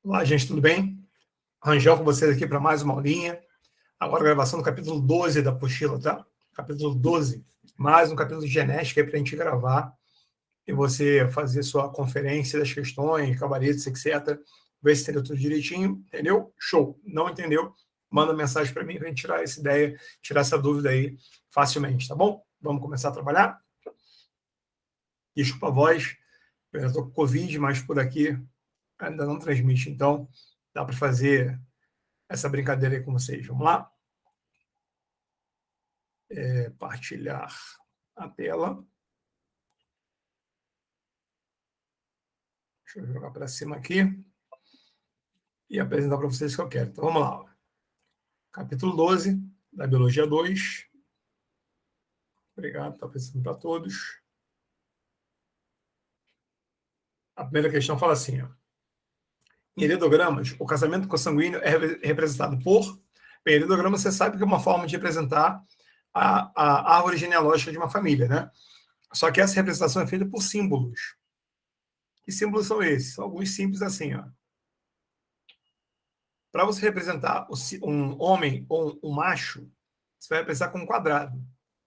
Olá, gente, tudo bem? Rangel com vocês aqui para mais uma aulinha. Agora, gravação do capítulo 12 da apostila, tá? Capítulo 12. Mais um capítulo de genética para a gente gravar e você fazer sua conferência das questões, gabaritos, etc. Ver se entendeu tudo direitinho. Entendeu? Show. Não entendeu? Manda mensagem para mim para a gente tirar essa ideia, tirar essa dúvida aí facilmente, tá bom? Vamos começar a trabalhar? Desculpa a voz, eu estou com Covid, mas por aqui ainda não transmite. Então, dá para fazer essa brincadeira aí com vocês. Vamos lá? Partilhar a tela. Deixa eu jogar para cima aqui e apresentar para vocês o que eu quero. Então, vamos lá. Capítulo 12 da Biologia 2. Obrigado, está aparecendo para todos. A primeira questão fala assim, ó. Em heredigramas, o casamento consanguíneo é representado por... Bem, heredograma você sabe que é uma forma de representar a árvore genealógica de uma família, né? Só que essa representação é feita por símbolos. Que símbolos são esses? São alguns simples assim, ó. Para você representar um homem ou um macho, você vai representar com um quadrado.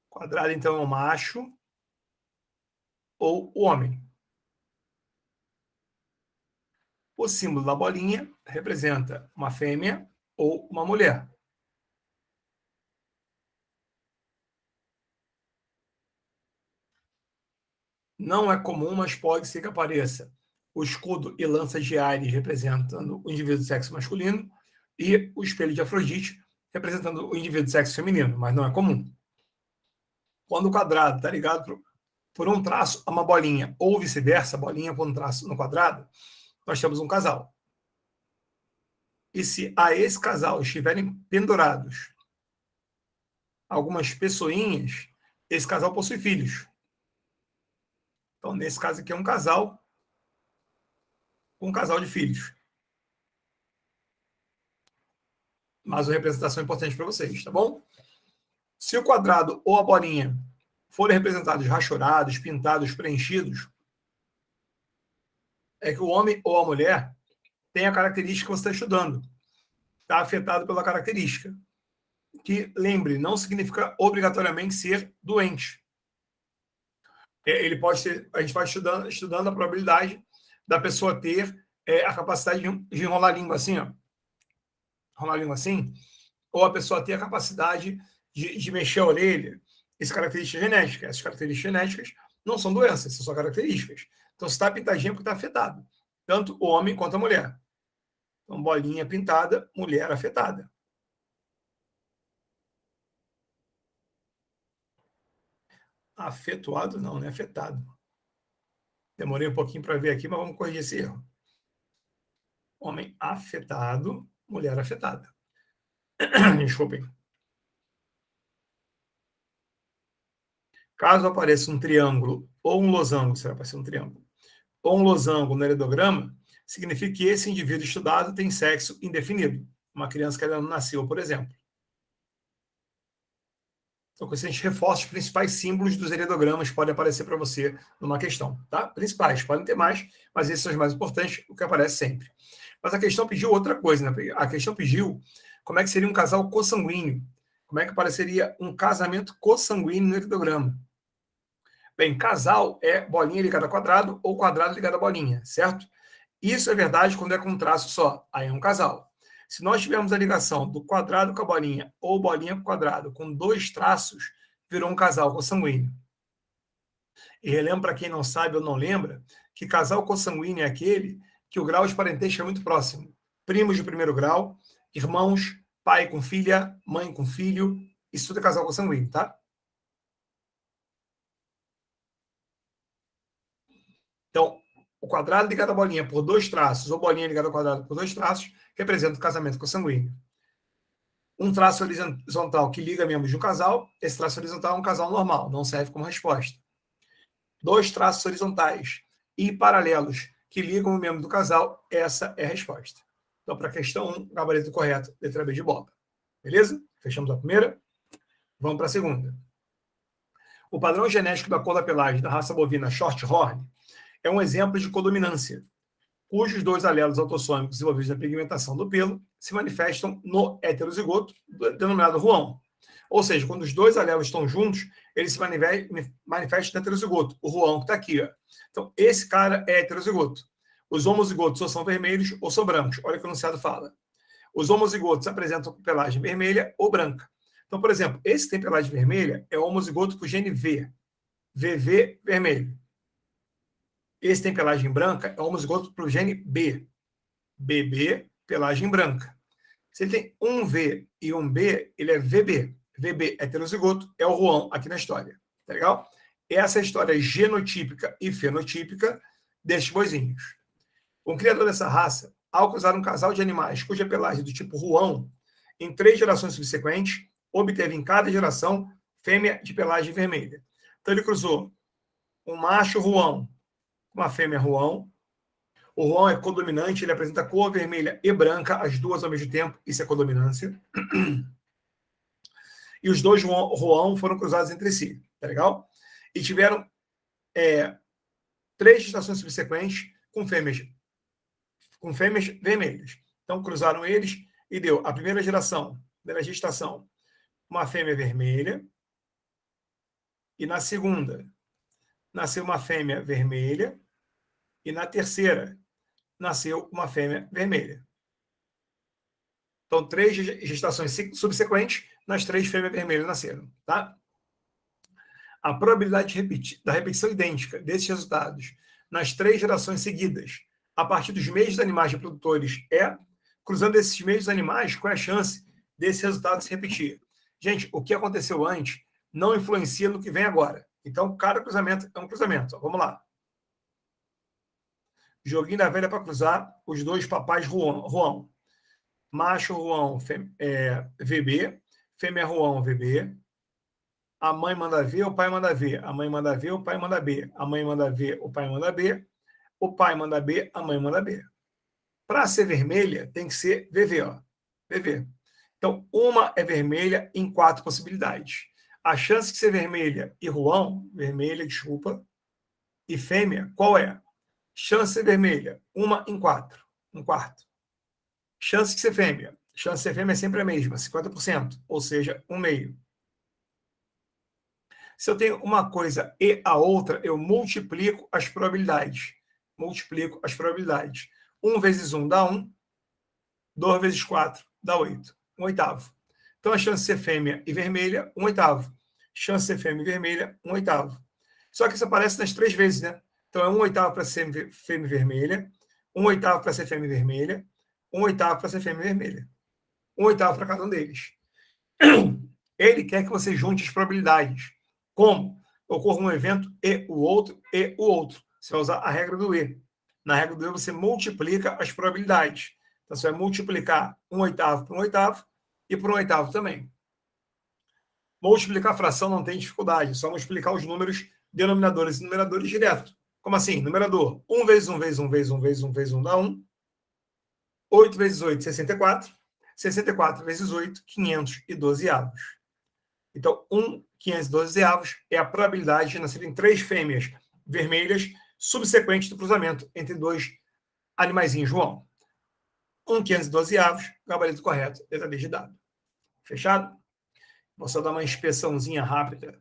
Quadrado, então, é o macho ou o homem. O símbolo da bolinha representa uma fêmea ou uma mulher. Não é comum, mas pode ser que apareça o escudo e lança de Ares representando o indivíduo do sexo masculino e o espelho de Afrodite representando o indivíduo do sexo feminino, mas não é comum. Quando o quadrado está ligado por um traço a uma bolinha, ou vice-versa, bolinha por um traço no quadrado, nós temos um casal. E se a esse casal estiverem pendurados algumas pessoinhas, esse casal possui filhos. Então, nesse caso aqui é um casal com um casal de filhos. Mas a representação é importante para vocês, tá bom? Se o quadrado ou a bolinha forem representados rachorados, pintados, preenchidos, é que o homem ou a mulher tem a característica que você está estudando. Está afetado pela característica. Que, lembre, não significa obrigatoriamente ser doente. Ele pode ser, a gente vai estudando a probabilidade da pessoa ter a capacidade de enrolar a língua assim, ó. Enrolar a língua assim, ou a pessoa ter a capacidade de mexer a orelha. Essas características genéticas. Essas características genéticas não são doenças, são só características. Então, se está pintadinho, é porque está afetado. Tanto o homem quanto a mulher. Então, bolinha pintada, mulher afetada. Afetuado não, né? Afetado. Demorei um pouquinho para ver aqui, mas vamos corrigir esse erro. Homem afetado, mulher afetada. Desculpem. Caso apareça um triângulo ou um losango, será para ser um triângulo, ou um losango no heredograma, significa que esse indivíduo estudado tem sexo indefinido. Uma criança que ainda não nasceu, por exemplo. Então, com isso, a gente reforça os principais símbolos dos heredogramas que podem aparecer para você numa questão. Tá? Principais, podem ter mais, mas esses são os mais importantes, o que aparece sempre. Mas a questão pediu outra coisa, né? A questão pediu como é que seria um casal consanguíneo. Como é que apareceria um casamento consanguíneo no heredograma. Bem, casal é bolinha ligada a quadrado ou quadrado ligado a bolinha, certo? Isso é verdade quando é com um traço só, aí é um casal. Se nós tivermos a ligação do quadrado com a bolinha ou bolinha com quadrado com dois traços, virou um casal consanguíneo. E relembro para quem não sabe ou não lembra que casal consanguíneo é aquele que o grau de parentesco é muito próximo. Primos de primeiro grau, irmãos, pai com filha, mãe com filho, isso tudo é casal consanguíneo, tá? Então, o quadrado ligado à bolinha por dois traços, ou bolinha ligada ao quadrado por dois traços, representa o casamento consanguíneo. Um traço horizontal que liga membros de um casal, esse traço horizontal é um casal normal, não serve como resposta. Dois traços horizontais e paralelos que ligam o membro do casal, essa é a resposta. Então, para a questão 1, gabarito correto, letra B de bola. Beleza? Fechamos a primeira. Vamos para a segunda. O padrão genético da cor da pelagem da raça bovina Shorthorn é um exemplo de codominância, cujos dois alelos autossômicos desenvolvidos na pigmentação do pelo se manifestam no heterozigoto, denominado ruão. Ou seja, quando os dois alelos estão juntos, eles se manifestam no heterozigoto, o ruão que está aqui. Ó. Então, esse cara é heterozigoto. Os homozigotos ou são vermelhos ou são brancos. Olha o que o enunciado fala. Os homozigotos apresentam pelagem vermelha ou branca. Então, por exemplo, esse que tem pelagem vermelha é o homozigoto com gene V. VV vermelho. Esse tem pelagem branca é o homozigoto para o gene B. BB, pelagem branca. Se ele tem um V e um B, ele é VB. VB heterozigoto é o ruão aqui na história. Tá legal? Essa é a história genotípica e fenotípica destes boizinhos. O criador dessa raça, ao cruzar um casal de animais cuja pelagem é do tipo ruão, em 3 gerações subsequentes, obteve em cada geração fêmea de pelagem vermelha. Então ele cruzou um macho ruão com uma fêmea ruão. O ruão é codominante, ele apresenta cor vermelha e branca, as duas ao mesmo tempo, isso é codominância. E os dois ruão foram cruzados entre si, tá legal? E tiveram 3 gestações subsequentes com fêmeas vermelhas. Então, cruzaram eles e deu a primeira geração, primeira gestação, uma fêmea vermelha. E na segunda, nasceu uma fêmea vermelha. E na terceira, nasceu uma fêmea vermelha. Então, 3 gestações subsequentes, nas 3 fêmeas vermelhas nasceram. Tá? A probabilidade da repetição idêntica desses resultados nas 3 gerações seguidas, a partir dos mesmos animais reprodutores, cruzando esses mesmos animais, qual é a chance desse resultado se repetir? Gente, o que aconteceu antes não influencia no que vem agora. Então, cada cruzamento é um cruzamento. Vamos lá. Joguinho da velha para cruzar os dois papais ruão. Macho ruão VB, fêmea ruão VB. A mãe manda V, o pai manda V. A mãe manda V, o pai manda B. A mãe manda V, o pai manda B. O pai manda B, a mãe manda B. Para ser vermelha, tem que ser VV, ó. VV. Então, uma é vermelha em 4 possibilidades. A chance de ser vermelha e ruão, vermelha, desculpa, e fêmea, qual é? Chance de ser vermelha, 1 em 4, um quarto. Chance de ser fêmea. Chance de ser fêmea é sempre a mesma, 50%, ou seja, 1/2. Se eu tenho uma coisa e a outra, eu multiplico as probabilidades. 1 vezes 1 dá 1. 2 vezes 4 dá 8. 1/8. Então, a chance de ser fêmea e vermelha, 1/8. Chance de ser fêmea e vermelha, 1/8. Só que isso aparece nas 3 vezes, né? Então, é 1/8 para ser fêmea vermelha, 1/8 para ser fêmea vermelha, 1/8 para ser fêmea vermelha. 1/8 para cada um deles. Ele quer que você junte as probabilidades. Como? Ocorra um evento e o outro. Você vai usar a regra do E. Na regra do E, você multiplica as probabilidades. Então, você vai multiplicar 1/8 por 1/8 e por 1/8 também. Multiplicar a fração não tem dificuldade, é só multiplicar os números denominadores e numeradores direto. Como assim? Numerador, 1 vezes 1 vezes 1 vezes 1 vezes 1 vezes 1 dá 1. 8 vezes 8, 64. 64 vezes 8, 512 avos. Então, 512 avos é a probabilidade de nascerem 3 fêmeas vermelhas subsequentes do cruzamento entre 2 animaizinhos João. 512 avos, gabarito correto, letra D de dado. Fechado? Vou só dar uma inspeçãozinha rápida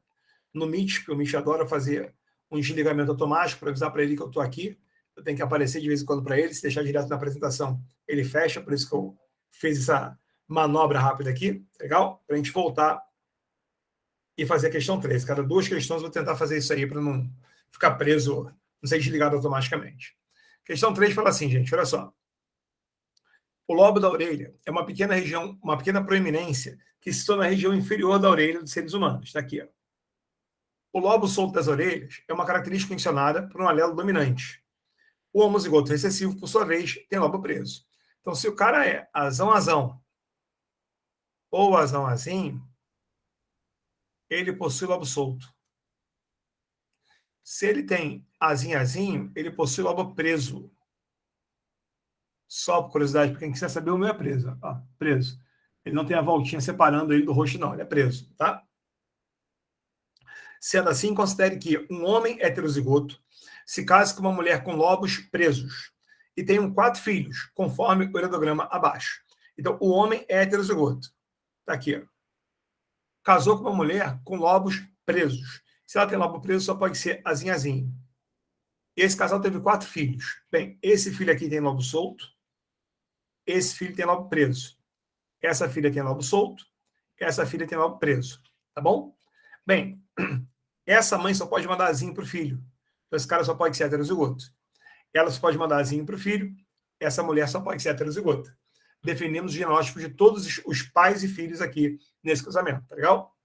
no Meet, porque o Meet adora fazer um desligamento automático para avisar para ele que eu estou aqui. Eu tenho que aparecer de vez em quando para ele. Se deixar direto na apresentação, ele fecha. Por isso que eu fiz essa manobra rápida aqui. Legal? Para a gente voltar e fazer a questão 3. Cada 2 questões eu vou tentar fazer isso aí para não ficar preso, não ser desligado automaticamente. Questão 3 fala assim, gente, olha só. O lobo da orelha é uma pequena região, uma pequena proeminência que se torna na região inferior da orelha dos seres humanos. Está aqui, ó. O lobo solto das orelhas é uma característica condicionada por um alelo dominante. O homozigoto recessivo, por sua vez, tem lobo preso. Então, se o cara é azão ou azão-azinho, ele possui lobo solto. Se ele tem azinho, ele possui lobo preso. Só por curiosidade, porque quem quiser saber, o meu é preso. Ó, preso. Ele não tem a voltinha separando ele do rosto, não. Ele é preso, tá? Sendo assim, considere que um homem heterozigoto se casa com uma mulher com lobos presos e tenham 4 filhos, conforme o heredograma abaixo. Então, o homem é heterozigoto. Está aqui. Ó. Casou com uma mulher com lobos presos. Se ela tem lobo preso, só pode ser azinhazinho. Esse casal teve 4 filhos. Bem, esse filho aqui tem lobo solto. Esse filho tem lobo preso. Essa filha tem lobo solto. Essa filha tem lobo preso. Tá bom? Bem, essa mãe só pode mandar azinho para o filho. Então, esse cara só pode ser heterozigoto. Ela só pode mandar azinho para o filho. Essa mulher só pode ser heterozigota. Definimos o genótipo de todos os pais e filhos aqui nesse casamento. Tá legal?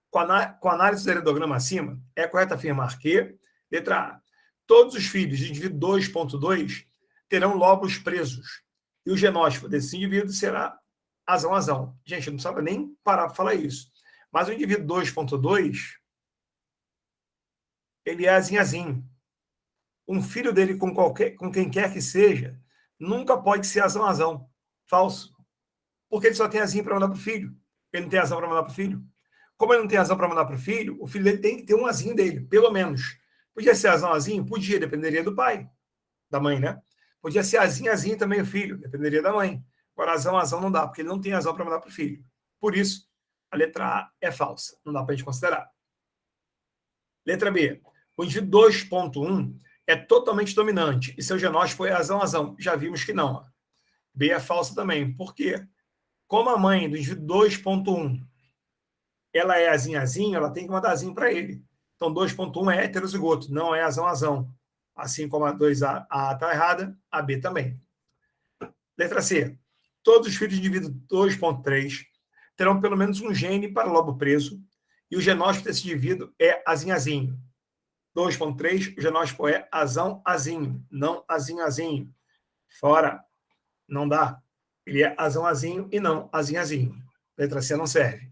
Com a análise do heredograma acima, é correto afirmar que, letra A, todos os filhos de indivíduo 2.2 terão lobos presos. E o genótipo desse indivíduo será azão-azão. Gente, não precisava nem parar para falar isso. Mas o indivíduo 2.2, ele é azinhazinho. Um filho dele com quem quer que seja, nunca pode ser azão-azão. Falso. Porque ele só tem azinho para mandar para o filho. Ele não tem azão para mandar para o filho. Como ele não tem azão para mandar para o filho dele tem que ter um azinho dele, pelo menos. Podia ser azão-azinho? Podia, dependeria do pai, da mãe, né? Podia ser azinho também o filho, dependeria da mãe. Agora, azão não dá, porque ele não tem azão para mandar para o filho. Por isso, a letra A é falsa. Não dá para a gente considerar. Letra B. O indivíduo 2.1 é totalmente dominante e seu genótipo é azão. Já vimos que não. B é falsa também. Por quê? Como a mãe do indivíduo 2.1 ela é azinho, ela tem que mandar azinho para ele. Então, 2.1 é heterozigoto, não é azão. Assim como a 2A está errada, a B também. Letra C. Todos os filhos do indivíduo 2.3 terão pelo menos um gene para lobo preso e o genótipo desse indivíduo é azinhazinho. 2.3, o genótipo é azão-azinho, não azinho-azinho. Fora, não dá. Ele é azão-azinho e não azinhazinho. Letra C não serve.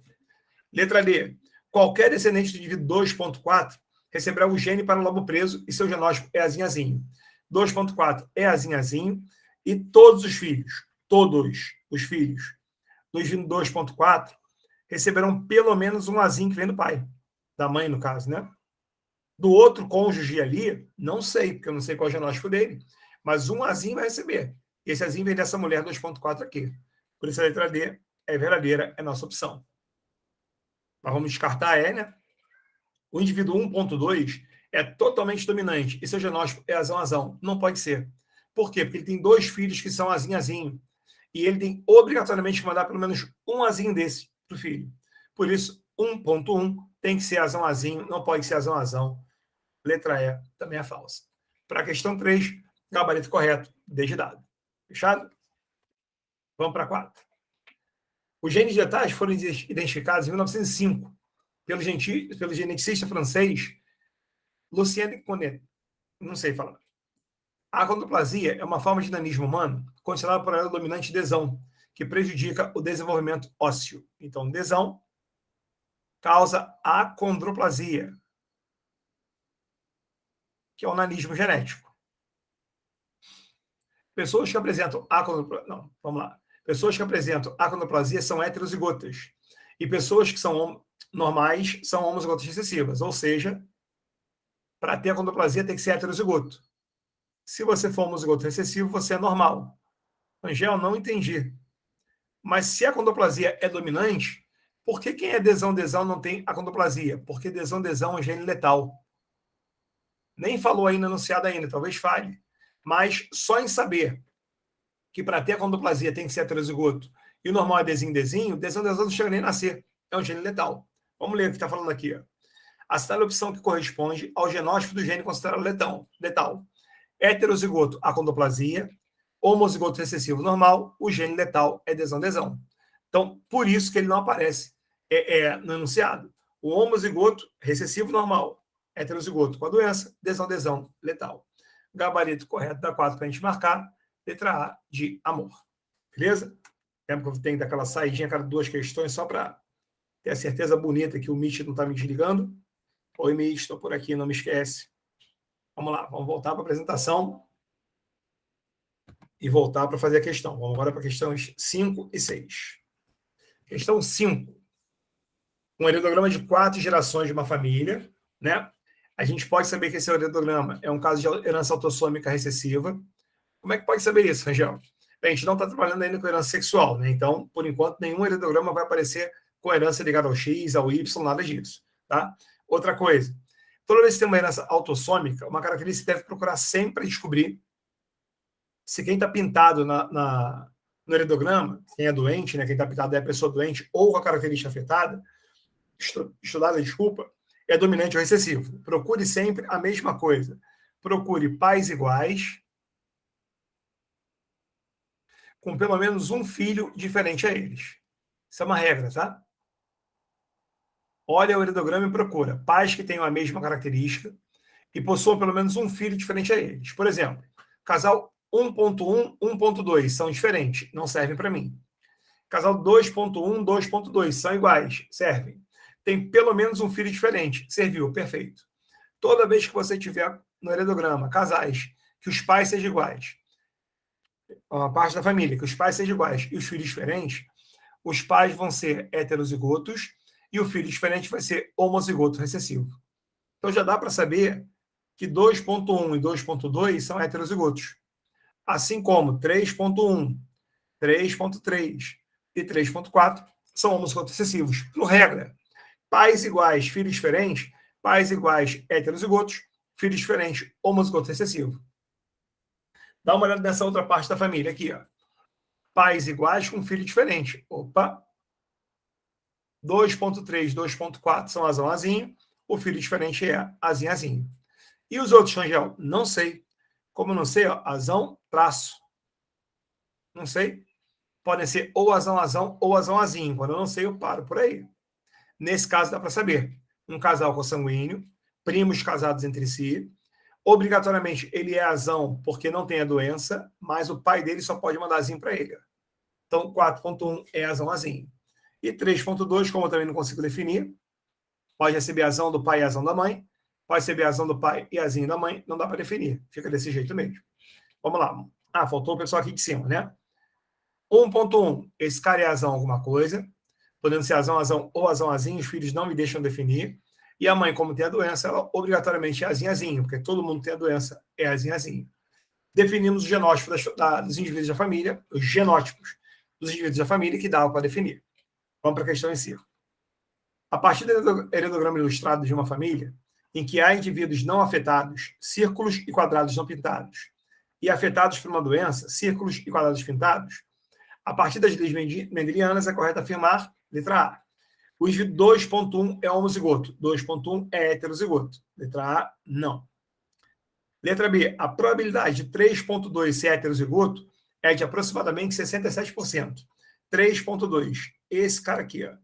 Letra D. Qualquer descendente do indivíduo 2.4 receberá o gene para o lobo preso e seu genótipo é azinhazinho. 2.4 é azinhazinho e todos os filhos do indivíduo 2.4 receberão pelo menos um azinho que vem do pai, da mãe, no caso, né? Do outro cônjuge ali, não sei, porque eu não sei qual é o genótipo dele, mas um azinho vai receber. Esse azinho vem dessa mulher 2.4 aqui. Por isso a letra D é verdadeira, é nossa opção. Mas vamos descartar a E, né? O indivíduo 1.2 é totalmente dominante e seu genótipo é azão. Não pode ser. Por quê? Porque ele tem 2 filhos que são azinho. E ele tem obrigatoriamente que mandar pelo menos um azinho desse para o filho. Por isso, 1.1 tem que ser azão, não pode ser azão. Letra E também é falsa. Para a questão 3, gabarito correto, D de dado. Fechado? Vamos para 4. Os genes letais foram identificados em 1905 pelo geneticista francês Lucien Conet. Não sei falar. A acondroplasia é uma forma de nanismo humano condicionada por ela dominante desão, que prejudica o desenvolvimento ósseo. Então, desão causa acondroplasia, que é um nanismo genético. Pessoas que apresentam acondroplasia são heterozigotas. E pessoas que são normais são homozigotas recessivas. Ou seja, para ter acondroplasia tem que ser heterozigoto. Se você for homozigoto recessivo, você é normal. Angel, não entendi. Mas se a acondroplasia é dominante, por que quem é desão não tem acondroplasia? Porque desão é um gene letal. Nem falou ainda, anunciado ainda, talvez fale. Mas só em saber que para ter acondroplasia tem que ser heterozigoto e o normal é desão não chega nem a nascer. É um gene letal. Vamos ler o que está falando aqui. Ó. Assinale a opção que corresponde ao genótipo do gene considerado letal. Heterozigoto, acondroplasia. Homozigoto recessivo normal, o gene letal é desão. Então, por isso que ele não aparece no enunciado. O homozigoto recessivo normal, heterozigoto com a doença, desão letal. Gabarito correto da 4 para a gente marcar. Letra A de amor. Beleza? Lembra que eu tenho daquela saidinha a cada 2 questões só para ter a certeza bonita que o Meet não está me desligando. Oi, Meet, estou por aqui, não me esquece. Vamos lá, vamos voltar para a apresentação e voltar para fazer a questão. Vamos agora para questões 5 e 6. Questão 5. Um heredograma de 4 gerações de uma família, né? A gente pode saber que esse heredograma é um caso de herança autossômica recessiva. Como é que pode saber isso, Rangel? Bem, a gente não está trabalhando ainda com herança sexual, né? Então, por enquanto, nenhum heredograma vai aparecer com herança ligada ao X, ao Y, nada disso, tá? Outra coisa, toda vez que tem uma herança autossômica, uma característica que você deve procurar sempre descobrir se quem está pintado no heredograma, quem é doente, né? Quem está pintado é a pessoa doente ou com a característica afetada, estudada, desculpa, é dominante ou recessivo. Procure sempre a mesma coisa. Procure pais iguais, com pelo menos um filho diferente a eles. Isso é uma regra, tá? Olha o heredograma e procura pais que tenham a mesma característica e possuam pelo menos um filho diferente a eles. Por exemplo, casal 1.1, 1.2 são diferentes, não servem para mim. Casal 2.1, 2.2 são iguais, servem. Tem pelo menos um filho diferente, serviu, perfeito. Toda vez que você tiver no heredograma casais que os pais sejam iguais, uma parte da família que os pais sejam iguais e os filhos diferentes, os pais vão ser heterozigotos e o filho diferente vai ser homozigoto recessivo. Então já dá para saber que 2.1 e 2.2 são heterozigotos, assim como 3.1, 3.3 e 3.4 são homozigotos recessivos. Por regra, pais iguais, filhos diferentes, pais iguais, heterozigotos, filhos diferentes, homozigoto recessivo. Dá uma olhada nessa outra parte da família aqui, ó. Pais iguais com filho diferente. Opa! 2.3, 2.4 são azão, azinho. O filho diferente é azinho, azinho. E os outros, Rangel? Não sei. Como eu não sei, ó, azão, traço. Não sei. Podem ser ou azão, azão ou azão, azinho. Quando eu não sei, eu paro por aí. Nesse caso, dá para saber. Um casal consanguíneo, primos casados entre si. Obrigatoriamente, ele é azão porque não tem a doença, mas o pai dele só pode mandar azinho para ele. Então, 4.1 é azão, azinho. E 3.2, como eu também não consigo definir, pode receber azão do pai e azão da mãe, pode receber azão do pai e azinho da mãe, não dá para definir. Fica desse jeito mesmo. Vamos lá. Ah, faltou o pessoal aqui de cima, né? 1.1, esse cara é azão alguma coisa, podendo ser azão, azão ou azão, azinho, os filhos não me deixam definir. E a mãe, como tem a doença, ela obrigatoriamente é azinho, azinho, porque todo mundo tem a doença, é azinho, azinho. Definimos o genótipo dos indivíduos da família, os genótipos dos indivíduos da família, que dava para definir. Vamos para a questão em si. A partir do heredograma ilustrado de uma família, em que há indivíduos não afetados, círculos e quadrados não pintados, e afetados por uma doença, círculos e quadrados pintados, a partir das leis mendelianas é correto afirmar, letra A, o indivíduo 2.1 é homozigoto, 2.1 é heterozigoto. Letra A, não. Letra B, a probabilidade de 3.2 ser heterozigoto é de aproximadamente 67%. 3.2, esse cara aqui, ó.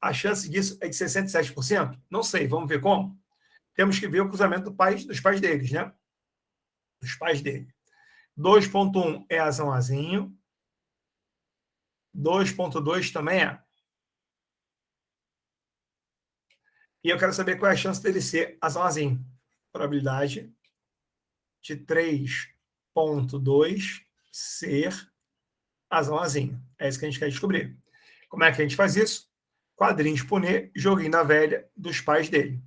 A chance disso é de 67%? Não sei, vamos ver como? Temos que ver o cruzamento dos pais deles, né? Dos pais dele. 2.1 é azão, azinho. 2.2 também é. E eu quero saber qual é a chance dele ser azão, azinho. Probabilidade de 3.2 ser azão, azinho. É isso que a gente quer descobrir. Como é que a gente faz isso? Quadrinho de Punnett, joguinho da velha dos pais dele.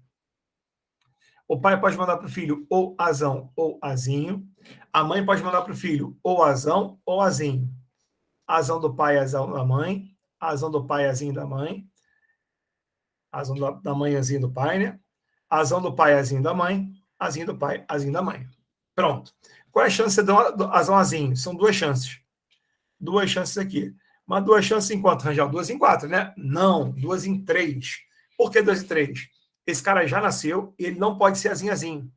O pai pode mandar para o filho ou azão ou azinho. A mãe pode mandar para o filho ou azão ou azinho. Azão do pai, azão da mãe. Azão do pai, azinho da mãe. Azão da mãe, azinho do pai, né? Azão do pai, azinho da mãe. Azinho do pai, azinho da mãe. Pronto. Qual é a chance de dar azão, azinho? São duas chances. Duas chances aqui. Mas duas chances em quanto, Rangel? Duas em quatro, né? Não, duas em três. Por que duas em três? Esse cara já nasceu e ele não pode ser azinho, azinho.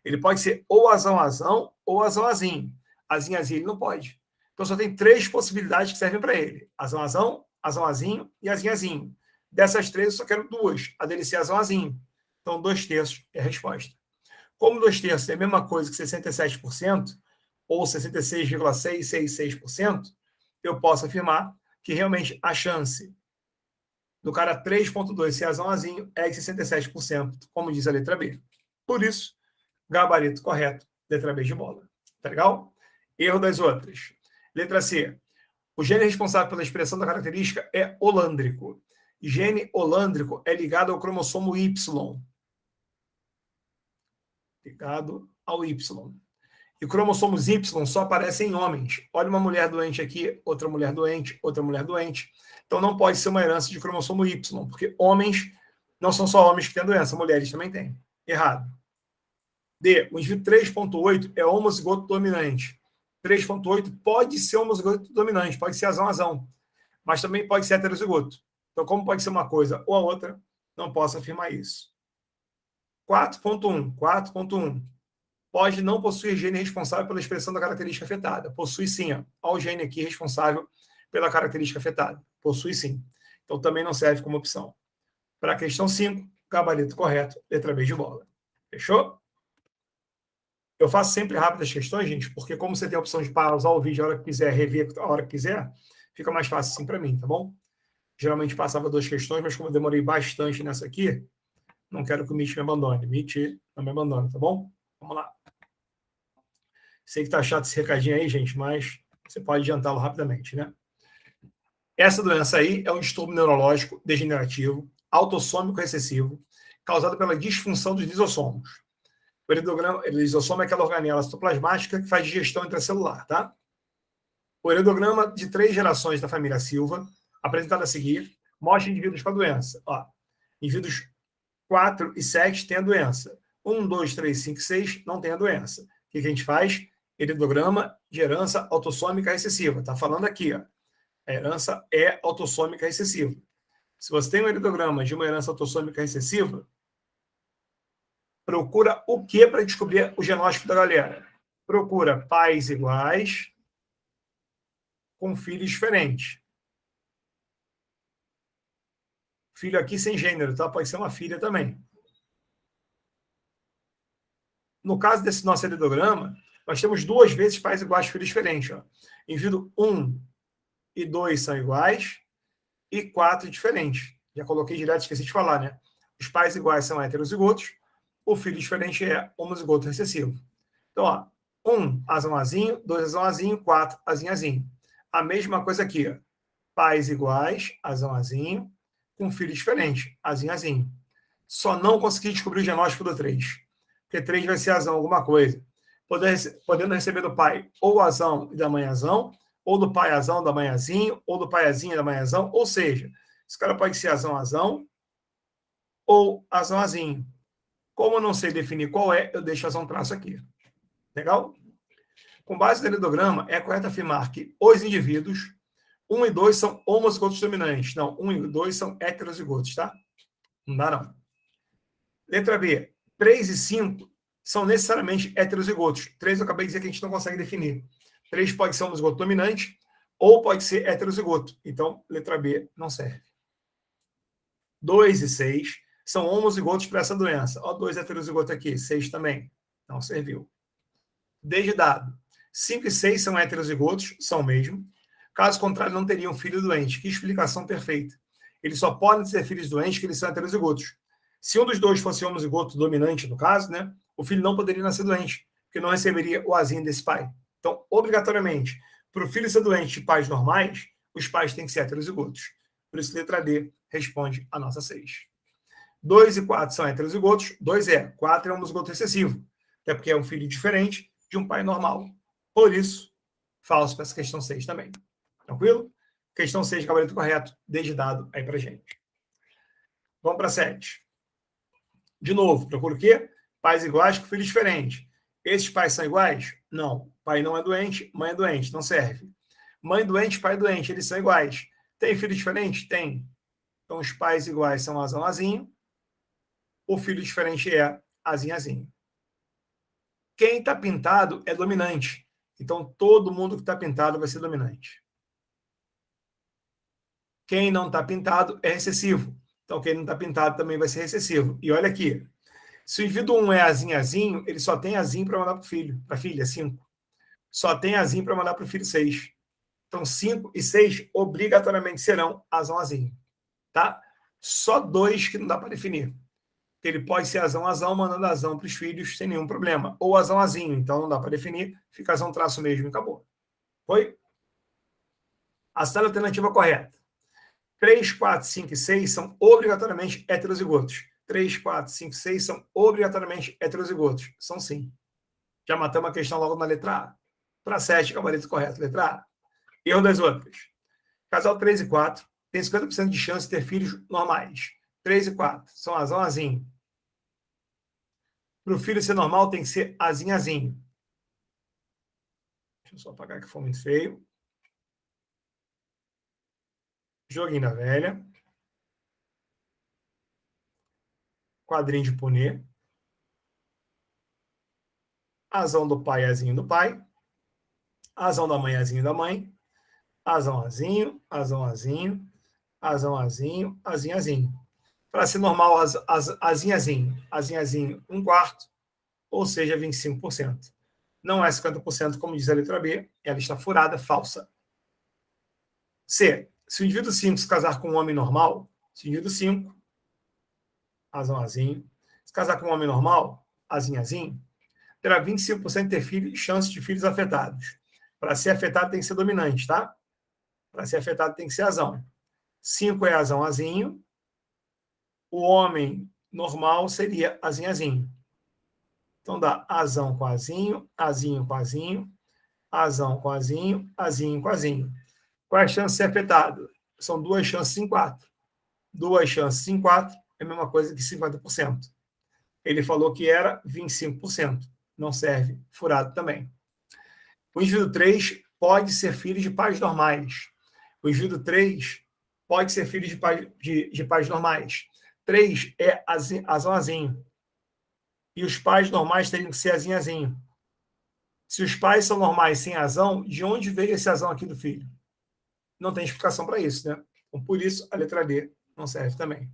Ele pode ser ou azão, azão ou azão, azinho. Azinho, azinho ele não pode. Então só tem três possibilidades que servem para ele: azão, azão, azão, azinho e azinho, azinho. Dessas três eu só quero duas: a dele ser azão, azinho. Então 2/3 é a resposta. Como 2/3 é a mesma coisa que 67%, ou 66,666%, eu posso afirmar que realmente a chance do cara 3.2 ser azão, azinho é de 67%, como diz a letra B. Por isso, gabarito correto, letra B de bola. Tá legal? Erro das outras. Letra C. O gene responsável pela expressão da característica é holândrico. Gene holândrico é ligado ao cromossomo Y. Ligado ao Y. E cromossomos Y só aparecem em homens. Olha uma mulher doente aqui, outra mulher doente, outra mulher doente. Então não pode ser uma herança de cromossomo Y, porque homens não são só homens que têm doença, mulheres também têm. Errado. D. O indivíduo 3.8 é homozigoto dominante. 3.8 pode ser homozigoto dominante, pode ser azão, mas também pode ser heterozigoto. Então, como pode ser uma coisa ou a outra, não posso afirmar isso. 4.1. Pode não possuir gene responsável pela expressão da característica afetada. Possui sim. Olha o gene aqui responsável pela característica afetada. Possui sim. Então, também não serve como opção. Para a questão 5, gabarito correto, letra B de bola. Fechou? Eu faço sempre rápido as questões, gente, porque como você tem a opção de pausar o vídeo a hora que quiser, rever a hora que quiser, fica mais fácil assim para mim, tá bom? Geralmente passava 2 questões, mas como eu demorei bastante nessa aqui, não quero que o Meet me abandone. Meet não me abandone, tá bom? Vamos lá. Sei que tá chato esse recadinho aí, gente, mas você pode adiantá-lo rapidamente, né? Essa doença aí é um distúrbio neurológico degenerativo, autossômico recessivo, causado pela disfunção dos lisossomos. O lisossomo é aquela organela citoplasmática que faz digestão intracelular, tá? O heredograma de 3 gerações da família Silva, apresentado a seguir, mostra indivíduos com a doença. Ó, indivíduos 4 e 7 têm a doença. 1, 2, 3, 5, 6 não tem a doença. O que a gente faz? Heredograma de herança autossômica recessiva. Está falando aqui, ó. A herança é autossômica recessiva. Se você tem um heredograma de uma herança autossômica recessiva, procura o que para descobrir o genótipo da galera? Procura pais iguais com filhos diferentes. Filho aqui sem gênero, tá? Pode ser uma filha também. No caso desse nosso heredograma, nós temos 2 vezes pais iguais, filhos diferentes. Ó. Indivíduo 1 e 2 são iguais e 4 diferentes. Já coloquei direto, esqueci de falar, né? Os pais iguais são heterozigotos, o filho diferente é homozigoto recessivo. Então, ó, 1 azão azinho, 2 azão azinho, 4 azinho azinho. A mesma coisa aqui, ó. Pais iguais, azão azinho, com filho diferente, azinho azinho. Só não consegui descobrir o genótipo do 3. Porque 3 vai ser azão alguma coisa. Podendo receber do pai ou azão e da mãe azão, ou do pai azão da mãe azinho, ou do pai azinho e da mãe azão. Ou seja, esse cara pode ser azão azão ou azão azinho. Como eu não sei definir qual é, eu deixo azão traço aqui. Legal? Com base no heredograma, é correto afirmar que os indivíduos 1 e 2 são homozigotos dominantes. Não, 1 e 2 são heterozigotos, tá? Não dá, não. Letra B. 3 e 5 são necessariamente heterozigotos. 3 eu acabei de dizer que a gente não consegue definir. 3 pode ser homozigoto dominante ou pode ser heterozigoto. Então, letra B não serve. 2 e 6 são homozigotos para essa doença. Ó, 2 heterozigotos aqui, 6 também. Não serviu. Desde dado. 5 e 6 são heterozigotos, são mesmo. Caso contrário, não teriam filho doente. Que explicação perfeita. Eles só podem ser filhos doentes que eles são heterozigotos. Se um dos dois fosse homozigoto dominante, no caso, né, o filho não poderia nascer doente, porque não receberia o azinho desse pai. Então, obrigatoriamente, para o filho ser doente de pais normais, os pais têm que ser heterozigotos. Por isso, letra D responde a nossa 6. 2 e 4 são heterozigotos, 2 é, 4 é homozigoto recessivo, até porque é um filho diferente de um pai normal. Por isso, falso para essa questão 6 também. Tranquilo? Questão 6, gabarito correto, desde dado aí para gente. Vamos para 7. De novo, procura o quê? Pais iguais com filhos diferentes. Esses pais são iguais? Não. Pai não é doente, mãe é doente, não serve. Mãe doente, pai doente, eles são iguais. Tem filho diferente? Tem. Então, os pais iguais são azão, azinho. O filho diferente é azinho, azinho. Quem está pintado é dominante. Então, todo mundo que está pintado vai ser dominante. Quem não está pintado é recessivo. Então, quem não está pintado também vai ser recessivo. E olha aqui. Se o indivíduo 1 é azinho, azinho, ele só tem azinho para mandar para o filho, para a filha, 5. Só tem azinho para mandar para o filho, 6. Então, 5 e 6 obrigatoriamente serão azão, azinho. Tá? Só 2 que não dá para definir. Ele pode ser azão, azão, mandando azão para os filhos sem nenhum problema. Ou azão, azinho. Então, não dá para definir. Fica azão, traço mesmo e acabou. Foi? A alternativa correta. 3, 4, 5 e 6 são obrigatoriamente heterozigotos. 3, 4, 5, 6 são obrigatoriamente heterozigotos. São sim. Já matamos a questão logo na letra A. Para 7, gabarito correto. Letra A. Erro das outras. Casal 3 e 4 tem 50% de chance de ter filhos normais. 3 e 4 são azão, azinho. Para o filho ser normal, tem que ser azinho, azinho. Deixa eu só apagar que foi muito feio. Joguinho da velha. Quadrinho de punê. Azão do pai, azinho do pai. Azão da mãe, azinho da mãe. Azão, azinho, azão, azinho. Azão, azinho, azinho, azinho. Para ser normal, azinho, azinho. Azinho, azinho, 1/4, ou seja, 25%. Não é 50%, como diz a letra B, ela está furada, falsa. C. Se o indivíduo 5 se casar com um homem normal, se o indivíduo 5, azão, azinho, se casar com um homem normal, azinho, azinho, terá 25% de ter filhos, chance de filhos afetados. Para ser afetado tem que ser dominante, tá? Para ser afetado tem que ser azão. 5 é azão, azinho. O homem normal seria azinho, azinho. Então dá azão com azinho, azinho com azinho, azão com azinho, azinho com azinho. Qual é a chance de ser afetado? São 2 chances em 4. 2 chances em 4 é a mesma coisa que 50%. Ele falou que era 25%. Não serve, furado também. O indivíduo 3 pode ser filho de pais normais. O indivíduo 3 pode ser filho de pais normais. 3 é azão, azinho. E os pais normais teriam que ser azinho, azinho. Se os pais são normais sem azão, de onde veio esse azão aqui do filho? Não tem explicação para isso, né? Então, por isso, a letra D não serve também.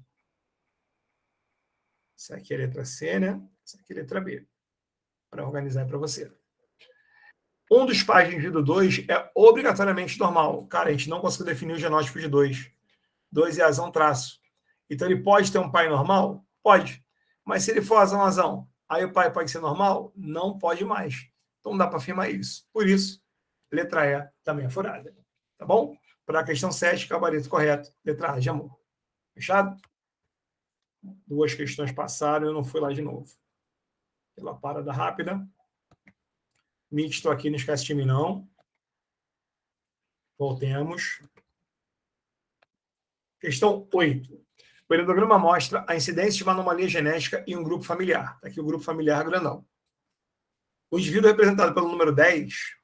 Essa aqui é a letra C, né? Essa aqui é a letra B. Para organizar para você. Um dos pais do indivíduo 2 é obrigatoriamente normal. Cara, a gente não conseguiu definir o genótipo de 2. 2 é azão traço. Então, ele pode ter um pai normal? Pode. Mas se ele for azão, azão, aí o pai pode ser normal? Não pode mais. Então, não dá para afirmar isso. Por isso, letra E também é furada. Tá bom? Para a questão 7, gabarito correto. Letra A de amor. Fechado? 2 questões passaram, eu não fui lá de novo. Pela parada rápida. Mixto aqui, não esquece de mim, não. Voltemos. Questão 8. O heredograma mostra a incidência de uma anomalia genética em um grupo familiar. Está aqui o grupo familiar grandão. O indivíduo representado pelo número 10,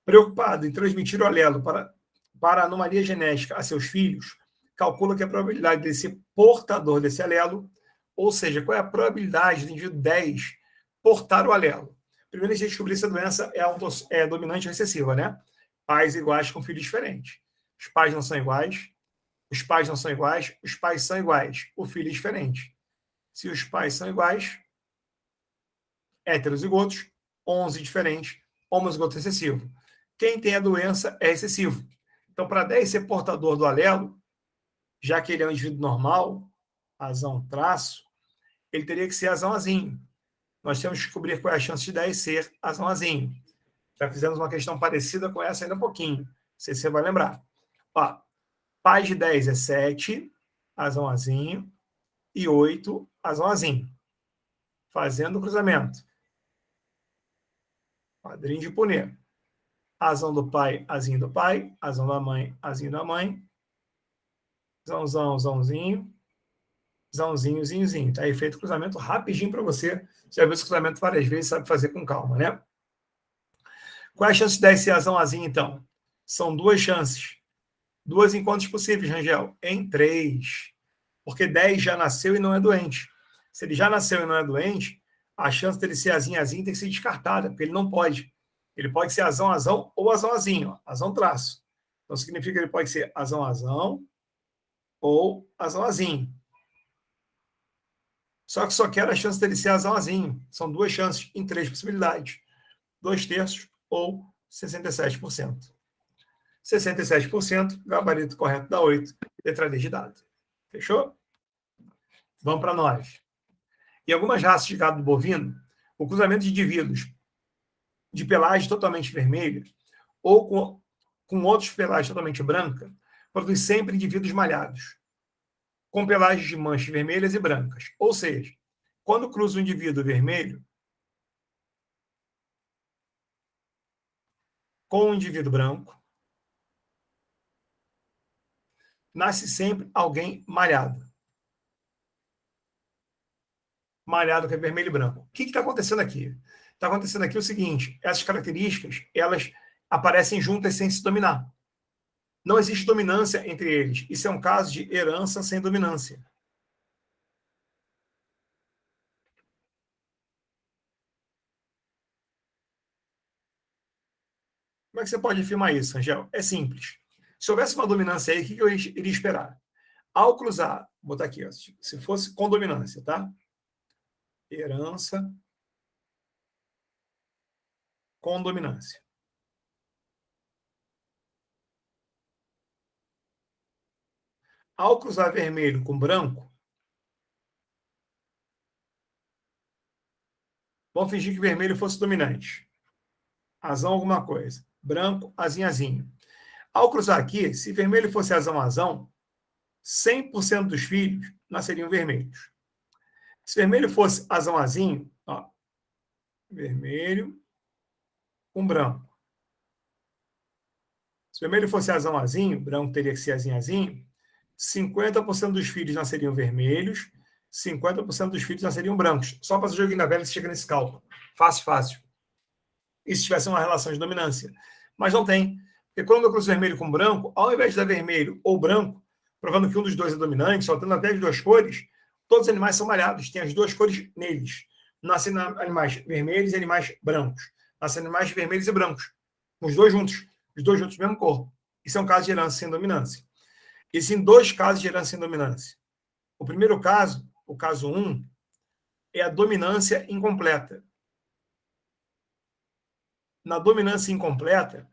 preocupado em transmitir o alelo para a anomalia genética a seus filhos, calcula que a probabilidade de ser portador desse alelo, ou seja, qual é a probabilidade do indivíduo 10 portar o alelo. Primeiro, a gente descobrir se a doença é dominante ou recessiva, né? Pais iguais com filhos diferentes. Os pais não são iguais, os pais não são iguais, os pais são iguais, o filho é diferente. Se os pais são iguais, heterozigotos, 11 diferentes, homozigoto recessivo. Quem tem a doença é recessivo. Então, para 10 ser portador do alelo, já que ele é um indivíduo normal, azão traço, ele teria que ser azão azinho. Nós temos que descobrir qual é a chance de 10 ser azão azinho. Já fizemos uma questão parecida com essa ainda um pouquinho. Não sei se você vai lembrar. Ó, pai de 10 é 7, azão azinho, e 8, azão azinho. Fazendo o cruzamento. Quadrinho de punê. Azão do pai, azinho do pai. Azão da mãe, azinho da mãe. Zãozão, zãozinho. Zãozinho, zinhozinho. Tá aí feito o cruzamento rapidinho para você. Você já viu esse cruzamento várias vezes, sabe fazer com calma, né? Qual é a chance de 10 ser azão, azinho, então? São 2 chances. 2 encontros possíveis, Rangel. Em 3. Porque 10 já nasceu e não é doente. Se ele já nasceu e não é doente, a chance dele ser azinho, azinho tem que ser descartada, porque ele não pode. Ele pode ser azão, azão ou azão, azinho. Azão, traço. Então, significa que ele pode ser azão, azão ou azão, azinho. Só que só quero a chance dele ser azão, azinho. São 2 chances em 3 possibilidades. 2/3 ou 67%. 67%, gabarito correto da 8, letra D de dado. Fechou? Vamos para 9. Em algumas raças de gado bovino, o cruzamento de indivíduos de pelagem totalmente vermelha ou com outros pelagens totalmente branca produz sempre indivíduos malhados, com pelagens de manchas vermelhas e brancas. Ou seja, quando cruza um indivíduo vermelho com um indivíduo branco, nasce sempre alguém malhado. Malhado que é vermelho e branco. O que está acontecendo aqui? Está acontecendo aqui o seguinte, essas características, elas aparecem juntas sem se dominar. Não existe dominância entre eles. Isso é um caso de herança sem dominância. Como é que você pode afirmar isso, Angel? É simples. Se houvesse uma dominância aí, o que eu iria esperar? Ao cruzar, vou botar aqui, ó, se fosse com dominância, tá? Herança com dominância. Ao cruzar vermelho com branco, vamos fingir que vermelho fosse dominante. Azão alguma coisa. Branco, azinho. Ao cruzar aqui, se vermelho fosse azão, 100% dos filhos nasceriam vermelhos. Se vermelho fosse azinho, ó, vermelho com branco. Se vermelho fosse azinho, branco teria que ser azinho, 50% dos filhos nasceriam vermelhos, 50% dos filhos nasceriam brancos. Só fazer o joguinho da velha você chega nesse cálculo. Fácil. E se tivesse uma relação de dominância. Mas não tem. Porque quando eu cruzo vermelho com branco, ao invés de dar vermelho ou branco, provando que um dos dois é dominante, só tendo até as duas cores, todos os animais são malhados, tem as duas cores neles. Nascem animais vermelhos e animais brancos. Nascem animais vermelhos e brancos. Os dois juntos mesmo cor. Isso é um caso de herança sem dominância. Existem dois casos de herança sem dominância. O primeiro caso, o caso 1, é a dominância incompleta. Na dominância incompleta,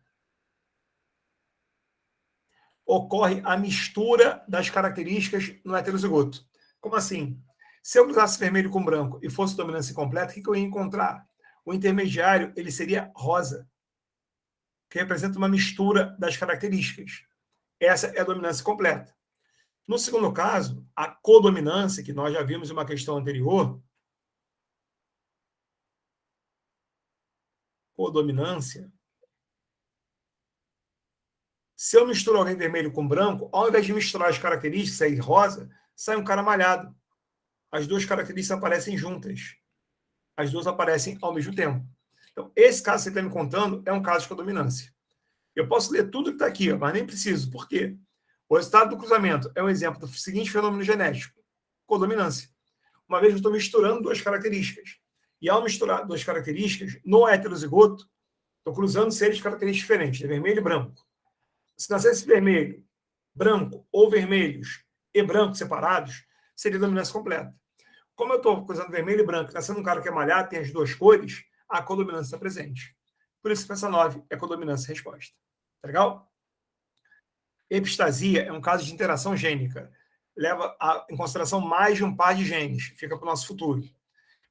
ocorre a mistura das características no heterozigoto. Como assim? Se eu cruzasse vermelho com branco e fosse dominância incompleta, o que eu ia encontrar? O intermediário ele seria rosa, que representa uma mistura das características. Essa é a dominância completa. No segundo caso, a codominância, que nós já vimos em uma questão anterior, codominância, se eu misturo alguém vermelho com branco, ao invés de misturar as características, sair rosa, sai um cara malhado. As duas características aparecem juntas. As duas aparecem ao mesmo tempo. Então, esse caso que você está me contando é um caso de codominância. Eu posso ler tudo que está aqui, mas nem preciso. Por quê? O resultado do cruzamento é um exemplo do seguinte fenômeno genético: codominância. Uma vez eu estou misturando duas características. E ao misturar duas características, no heterozigoto, estou cruzando seres de características diferentes, de vermelho e branco. Se nascesse vermelho, branco ou vermelhos e branco separados, seria dominância completa. Como eu estou cruzando vermelho e branco, nascendo um cara que é malhado, tem as duas cores, a codominância está presente. Por isso que essa 9 é codominância resposta. Tá legal? Epistasia é um caso de interação gênica. Leva em consideração mais de um par de genes. Fica para o nosso futuro.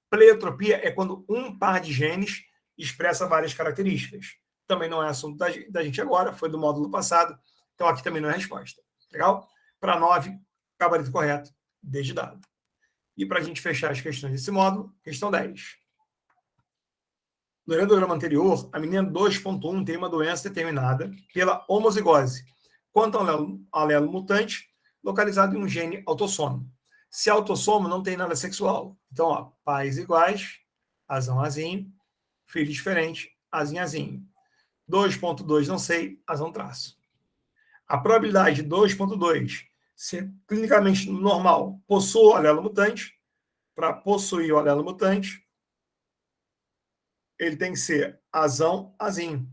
Pleiotropia é quando um par de genes expressa várias características. Também não é assunto da gente agora, foi do módulo passado. Então aqui também não é resposta. Legal? Para 9, gabarito correto, desde dado. E para a gente fechar as questões desse módulo, questão 10. No heredograma anterior, a menina 2.1 tem uma doença determinada pela homozigose, quanto ao alelo mutante localizado em um gene autossomo. Se autossomo, não tem nada sexual. Então, ó, pais iguais, azinho, filho diferente, azinho. 2.2 não sei, traço. A probabilidade de 2.2 ser clinicamente normal possui o alelo mutante. Para possuir o alelo mutante, ele tem que ser azinho.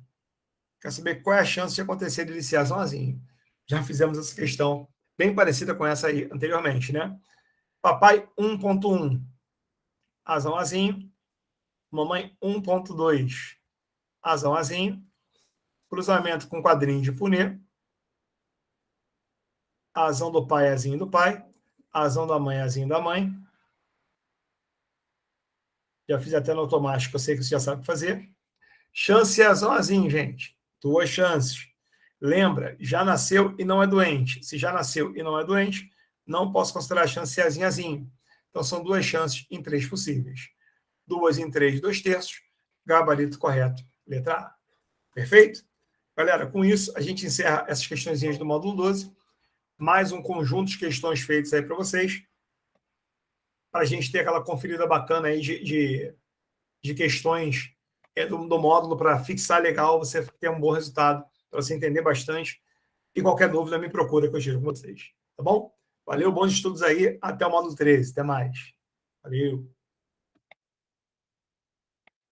Quer saber qual é a chance de acontecer ele ser azinho? Já fizemos essa questão bem parecida com essa aí anteriormente, né? Papai 1.1, azinho. Mamãe 1.2, azinho. Cruzamento com quadrinho de Punnett. Azão do pai, azinho do pai. Azão da mãe, azinho da mãe. Já fiz até no automático, eu sei que você já sabe fazer. Chance azinho, gente. 2 chances. Lembra, já nasceu e não é doente. Se já nasceu e não é doente, não posso considerar a chance azinho. Então, são 2 chances em 3 possíveis. 2 em 3, 2 terços. Gabarito correto, letra A. Perfeito? Galera, com isso, a gente encerra essas questõezinhas do módulo 12. Mais um conjunto de questões feitas aí para vocês, para a gente ter aquela conferida bacana aí de questões do módulo para fixar legal, você ter um bom resultado, para você entender bastante. E qualquer dúvida, me procura que eu tiro com vocês. Tá bom? Valeu, bons estudos aí. Até o módulo 13. Até mais. Valeu.